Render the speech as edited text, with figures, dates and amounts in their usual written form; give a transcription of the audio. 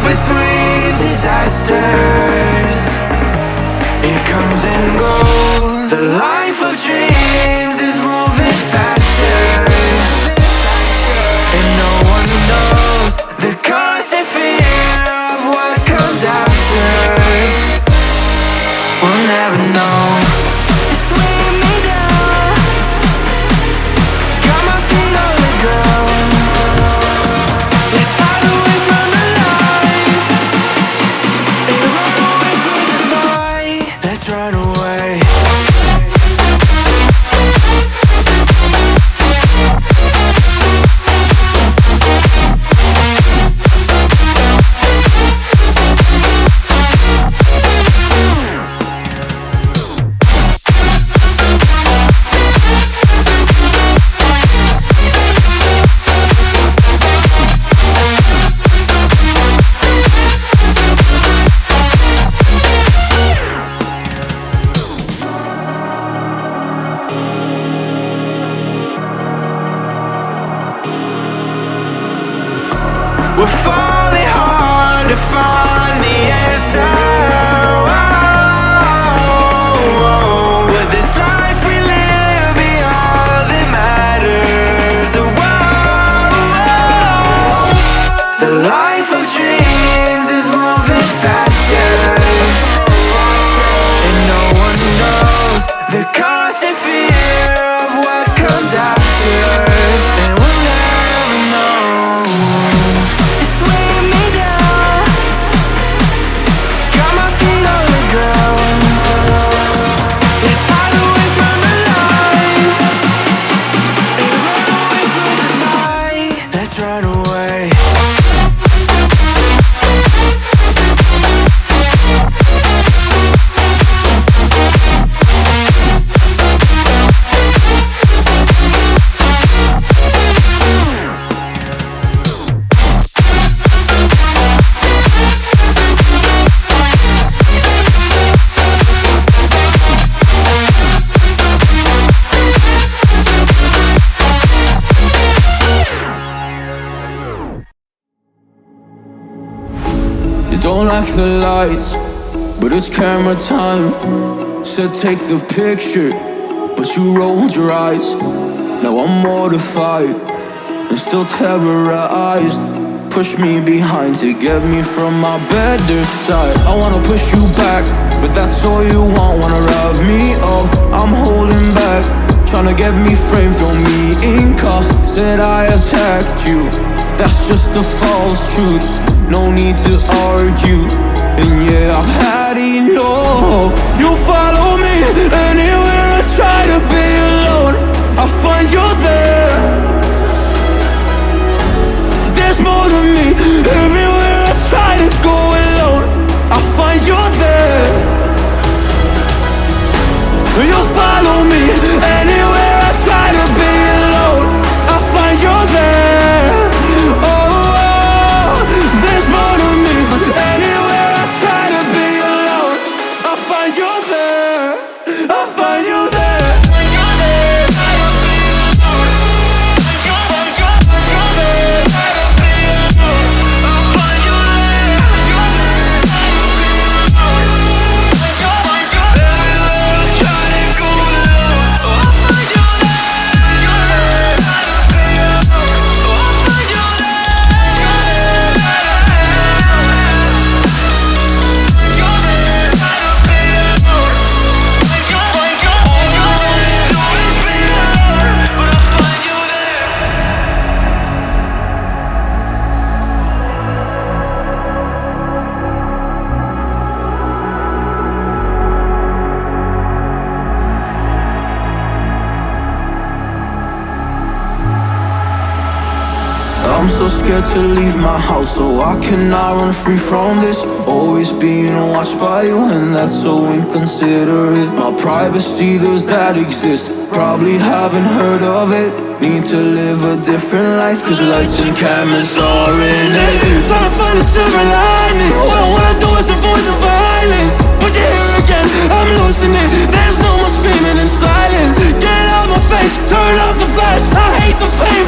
between disasters. It comes and goes. The life of dreams is moving faster, and no one knows the constant fear of what comes after. We'll never know. It's weighing me down, got my feet on the ground. Let's hide away from the lies and run away from the night. Let's run away. We're falling hard to find the answer. Will this life we live be all that matters? The life of dreams is moving faster, and no one knows the constant fear of what comes after. And we'll never know. It's weighing me down, got my feet on the ground. Let's hide away from the lies and run away from the night. Let's run away. You don't like the lights, but it's camera time. Said take the picture, but you rolled your eyes. Now I'm mortified and still terrorized. Push me behind to get me from my better side. I wanna push you back, but that's all you want. Wanna rub me up, I'm holding back. Tryna get me framed, throw me in cuffs. Said I attacked you, that's just a false truth. No need to argue, and yeah, I've had enough. You follow me anywhere I try to be alone, I find you there. There's more to me, everywhere I try to go alone, I find you there. You follow me anywhere I try to be alone, I find you there. There's more to me, anywhere I try to be alone, I find you there, I find you there. I'm so scared to leave my house, so I cannot run free from this. Always being watched by you, and that's so inconsiderate. My privacy, does that exist? Probably haven't heard of it. Need to live a different life, cause lights and cameras are in it. Trying to find a silver lining, what I wanna do is avoid the violence. But you're here again, I'm losing it. There's no more screaming and silence. Get out my face, turn off the flash. I hate the fame,